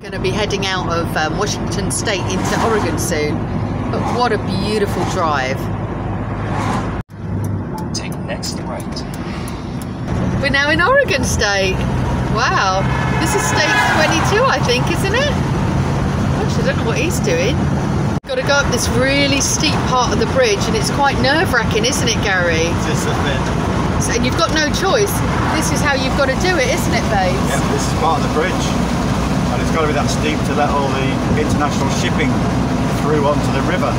Going to be heading out of Washington State into Oregon soon, but what a beautiful drive. Take next right. We're now in Oregon State. Wow, this is state 22 I think, isn't it? Gosh, I don't know what he's doing. Got to go up this really steep part of the bridge and it's quite nerve-wracking, isn't it, Gary? Just a bit. And you've got no choice. This is how you've got to do it, isn't it, babes? Yeah, this is part of the bridge. And it's got to be that steep to let all the international shipping through onto the river.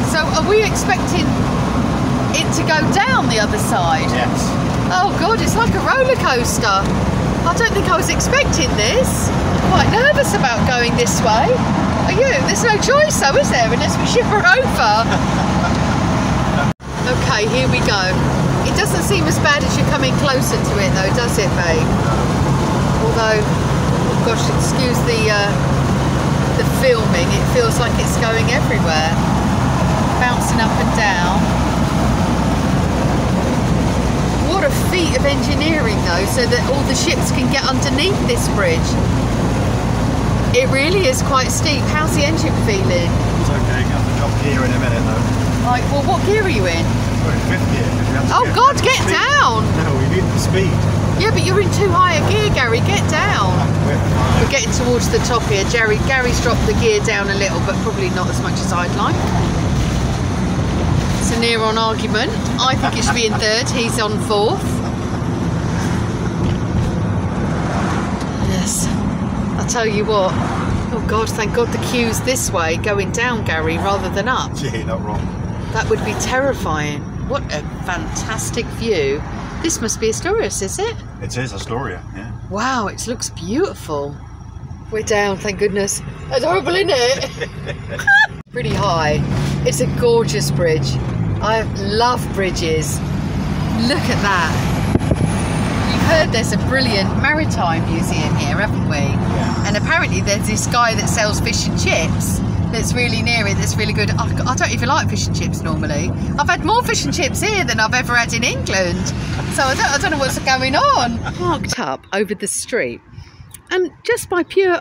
So are we expecting it to go down the other side? Yes. Oh God, it's like a roller coaster. I don't think I was expecting this. I'm quite nervous about going this way. Are you? There's no choice though, is there? Unless we ship her over. Okay, here we go. It doesn't seem as bad as you're coming closer to it though, does it, babe? Although, oh gosh, excuse the filming. It feels like it's going everywhere. Bouncing up and down. What a feat of engineering though, so that all the ships can get underneath this bridge. It really is quite steep. How's the engine feeling? It's okay, you have to drop gear in a minute though. Right, well what gear are you in? We're in 5th gear. Oh God, get down! No, we need the speed. Yeah, but you're in too high a gear, Gary, get down. We're getting towards the top here. Gary's dropped the gear down a little, but probably not as much as I'd like. It's a near-on argument. I think it should be in 3rd, he's on 4th. Yes, I'll tell you what. Oh God, thank God the queue's this way, going down, Gary, rather than up. Yeah, you're not wrong. That would be terrifying. What a fantastic view. This must be Astoria, is it? It is Astoria, yeah. Wow, it looks beautiful. We're down, thank goodness. That's horrible, isn't it? Pretty high. It's a gorgeous bridge. I love bridges. Look at that. You've heard there's a brilliant maritime museum here, haven't we? Yeah. And apparently there's this guy that sells fish and chips that's really near it, that's really good. I don't even like fish and chips normally. I've had more fish and chips here than I've ever had in England. So I don't know what's going on. Parked up over the street, and just by pure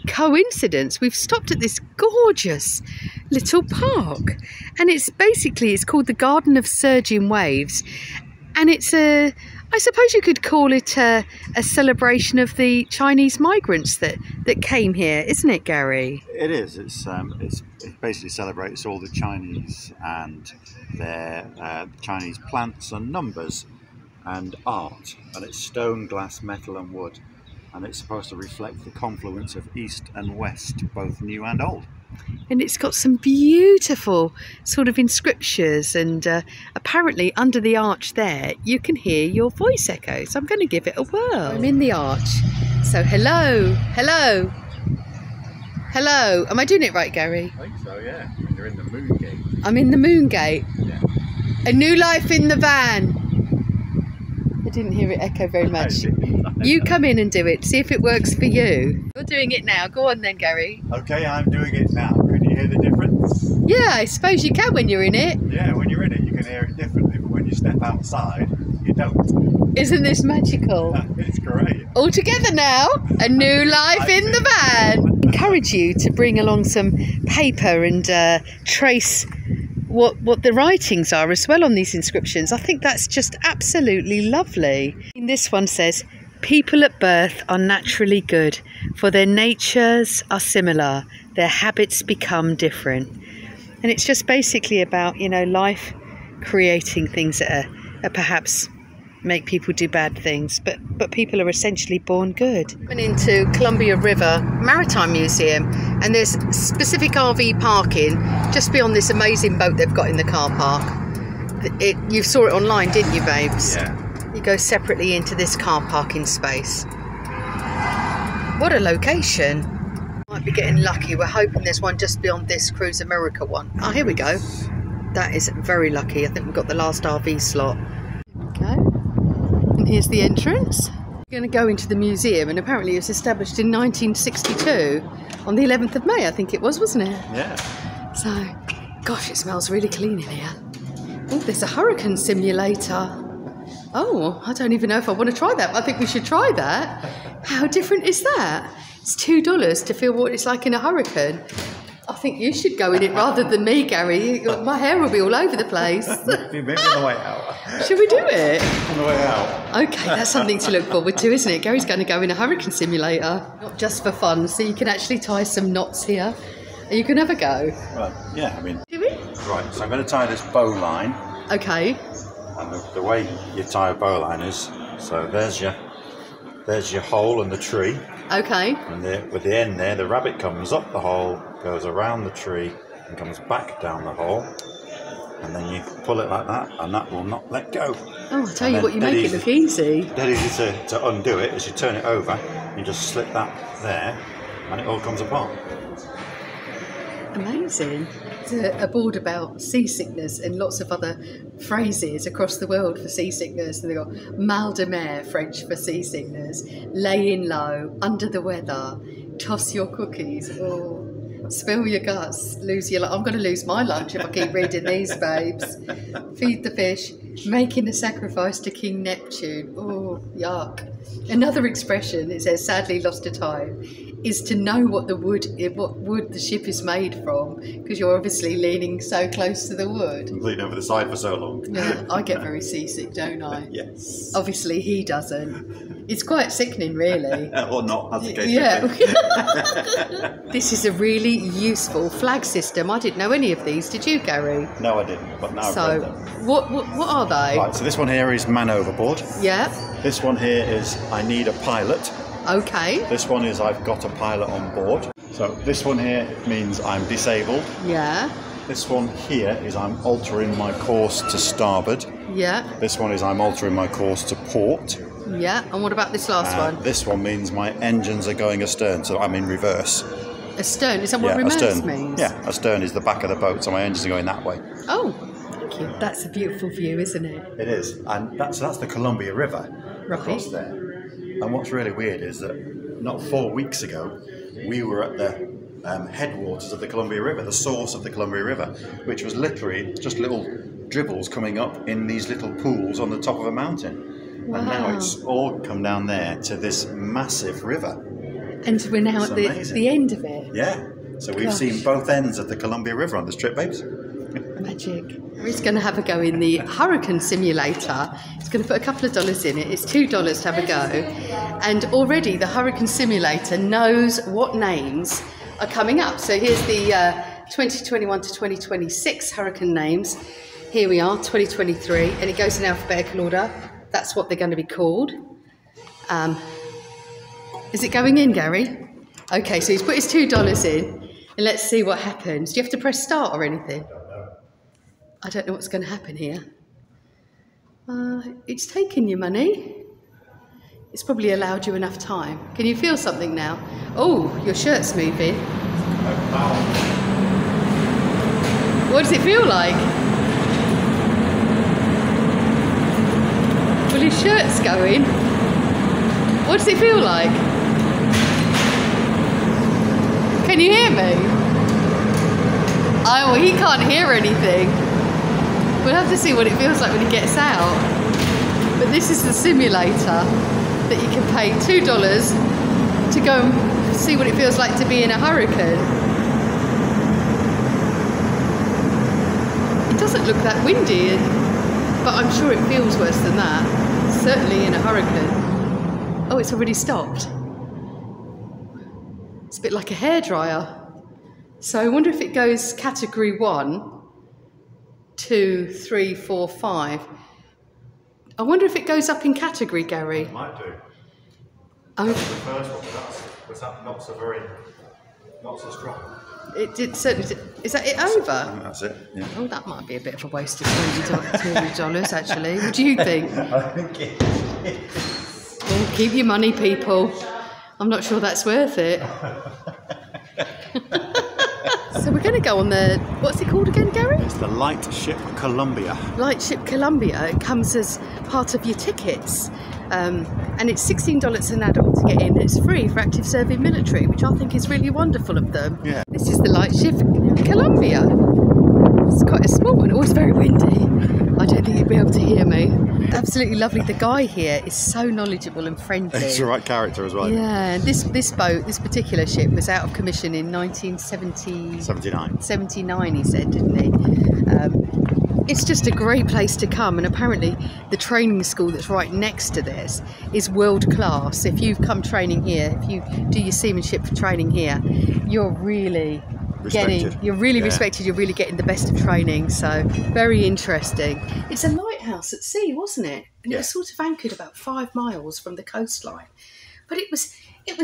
coincidence we've stopped at this gorgeous little park, and it's called the Garden of Surging Waves, and it's I suppose you could call it a celebration of the Chinese migrants that came here, isn't it, Gary? It is. It basically celebrates all the Chinese and their Chinese plants and numbers and art, and it's stone, glass, metal and wood, and it's supposed to reflect the confluence of East and West, both new and old. And it's got some beautiful sort of inscriptions, and apparently under the arch there you can hear your voice echo, so I'm going to give it a whirl. I'm in the arch, so hello, hello, hello. Am I doing it right, Gary? I think so, yeah. You're in the moon gate. I'm in the moon gate. Yeah. A new life in the van. I didn't hear it echo very much. You come in and do it, see if it works for you. You're doing it now, go on then, Gary. Okay, I'm doing it now. Can you hear the difference? Yeah, I suppose you can when you're in it. Yeah, when you're in it you can hear it differently, but when you step outside you don't. Isn't this magical? It's great. All together now, a new life in the van. I encourage you to bring along some paper and trace what the writings are as well on these inscriptions. I think that's just absolutely lovely. And this one says, people at birth are naturally good, for their natures are similar, their habits become different. And it's just basically about, you know, life creating things that are perhaps make people do bad things, but people are essentially born good. Went into Columbia River Maritime Museum, and there's specific RV parking just beyond this amazing boat they've got in the car park. You saw it online, didn't you, babes? Yeah. You go separately into this car parking space. What a location. Might be getting lucky. We're hoping there's one just beyond this Cruise America one. Oh, here we go. That is very lucky. I think we've got the last RV slot. Okay. And here's the entrance. We're going to go into the museum, and apparently it was established in 1962 on the 11th of May, I think it was, wasn't it? Yeah. So, gosh, it smells really clean in here. Oh, there's a hurricane simulator. Oh, I don't even know if I want to try that, but I think we should try that. How different is that? It's $2 to feel what it's like in a hurricane. I think you should go in it rather than me, Gary. My hair will be all over the place. Maybe on the way out. Should we do it? On the way out. Okay, that's something to look forward to, isn't it? Gary's going to go in a hurricane simulator, not just for fun, so you can actually tie some knots here. Are you going to have a go? Well, yeah, I mean... Do we? Right, so I'm going to tie this bow line. Okay. And the way you tie a bow line is, so there's your hole in the tree. Okay. And with the end there, the rabbit comes up the hole, goes around the tree, and comes back down the hole. And then you pull it like that, and that will not let go. Oh, I tell you what, you make it look easy. Dead easy to undo it. As you turn it over, you just slip that there, and it all comes apart. Amazing. There's a board about seasickness and lots of other phrases across the world for seasickness. And they've got mal de mer, French for seasickness, lay in low, under the weather, toss your cookies, or spill your guts, lose your lunch. I'm going to lose my lunch if I keep reading these, babes. Feed the fish, making a sacrifice to King Neptune. Oh, yuck. Another expression, it says, sadly lost to time, is to know what wood the ship is made from, because you're obviously leaning so close to the wood. Lean over the side for so long. Yeah, I get very seasick, don't I? Yes. Obviously he doesn't. It's quite sickening, really. Or not, as the case Yeah. may be. This is a really useful flag system. I didn't know any of these. Did you, Gary? No, I didn't, but now I've So, read them. what are they? Right, so this one here is man overboard. Yeah. This one here is I need a pilot. Okay. This one is I've got a pilot on board. So this one here means I'm disabled. Yeah. This one here is I'm altering my course to starboard. Yeah. This one is I'm altering my course to port. Yeah. And what about this last one? This one means my engines are going astern, so I'm in reverse. Astern. Is that what reverse astern means? Yeah, astern is the back of the boat, so my engines are going that way. Oh, thank you. That's a beautiful view, isn't it? It is, and that's the Columbia River across there. And what's really weird is that not 4 weeks ago, we were at the headwaters of the Columbia River, the source of the Columbia River, which was literally just little dribbles coming up in these little pools on the top of a mountain. Wow. And now it's all come down there to this massive river. And we're now at the end of it. Yeah. So we've seen both ends of the Columbia River on this trip, babes. Magic. He's going to have a go in the hurricane simulator. He's going to put a couple of dollars in it. It's $2 to have a go. And already the hurricane simulator knows what names are coming up. So here's the 2021 to 2026 hurricane names. Here we are, 2023, and it goes in alphabetical order. That's what they're going to be called. Is it going in, Gary? Okay, so he's put his $2 in, and let's see what happens. Do you have to press start or anything? I don't know what's going to happen here. It's taken your money. It's probably allowed you enough time. Can you feel something now? Oh, your shirt's moving. What does it feel like? Well, his shirt's going. What does it feel like? Can you hear me? Oh, well, he can't hear anything. We'll have to see what it feels like when he gets out. But this is the simulator that you can pay $2 to go and see what it feels like to be in a hurricane. It doesn't look that windy, but I'm sure it feels worse than that. Certainly in a hurricane. Oh, it's already stopped. It's a bit like a hairdryer. So I wonder if it goes category 1, 2, 3, 4, 5. I wonder if it goes up in category, Gary. It might do. Oh. The first one was that not so strong. It did certainly. Is that it over? That's it. Yeah. Oh, that might be a bit of a waste of $20 actually. What do you think? I think it is. Oh, keep your money, people. I'm not sure that's worth it. So we're going to go on the, what's it called again, Gary? It's the Lightship Columbia. Lightship Columbia. It comes as part of your tickets. And it's $16 an adult to get in. It's free for active serving military, which I think is really wonderful of them. Yeah. This is the Lightship Columbia. It's quite a small one. Always very windy. I don't think you'd be able to hear me. Absolutely lovely. The guy here is so knowledgeable and friendly. He's the right character as well. Yeah, this boat, this particular ship, was out of commission in 79. 79, he said, didn't he? It's just a great place to come, and apparently the training school that's right next to this is world class. If you've come training here, if you do your seamanship training here, you're really Respected. you're really getting the best of training. So very interesting. It's a lighthouse at sea, wasn't it? And it was sort of anchored about 5 miles from the coastline, but it was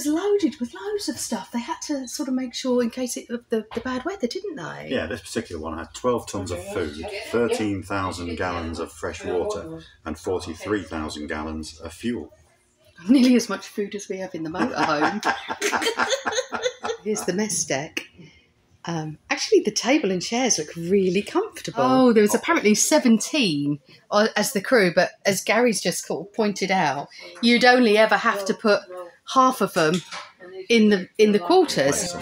loaded with loads of stuff. They had to sort of make sure in case of the bad weather, didn't they? Yeah, this particular one had 12 tonnes of food, 13,000 gallons of fresh water, and 43,000 gallons of fuel. Nearly as much food as we have in the motorhome. Here's the mess deck. Actually, the table and chairs look really comfortable. Oh, there was apparently 17 as the crew, but as Gary's just pointed out, you'd only ever have to put half of them in the quarters.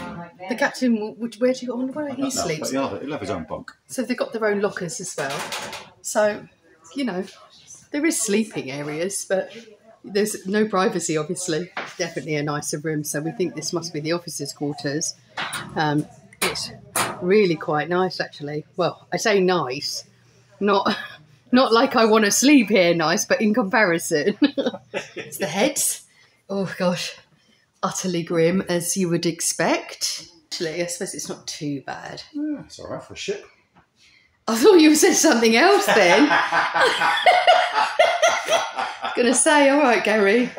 The captain, where do you go on? Where he sleeps? He'll have his own bunk. So they've got their own lockers as well. So, you know, there is sleeping areas, but there's no privacy, obviously. Definitely a nicer room. So we think this must be the officers' quarters. It's really quite nice, actually. Well, I say nice, not like I want to sleep here nice, but in comparison. It's the heads. Oh, gosh. Utterly grim, as you would expect. Actually, I suppose it's not too bad. Yeah, it's all right for a ship. I thought you said something else then. I was going to say, all right, Gary,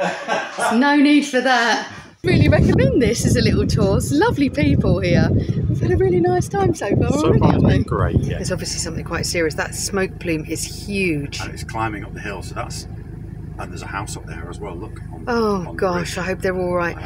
no need for that. Really recommend this as a little tour. It's lovely people here. We've had a really nice time so far. So far it's been great, yeah. There's obviously something quite serious. That smoke plume is huge. And it's climbing up the hill, so and there's a house up there as well, look. On oh the gosh, ridge. I hope they're all right.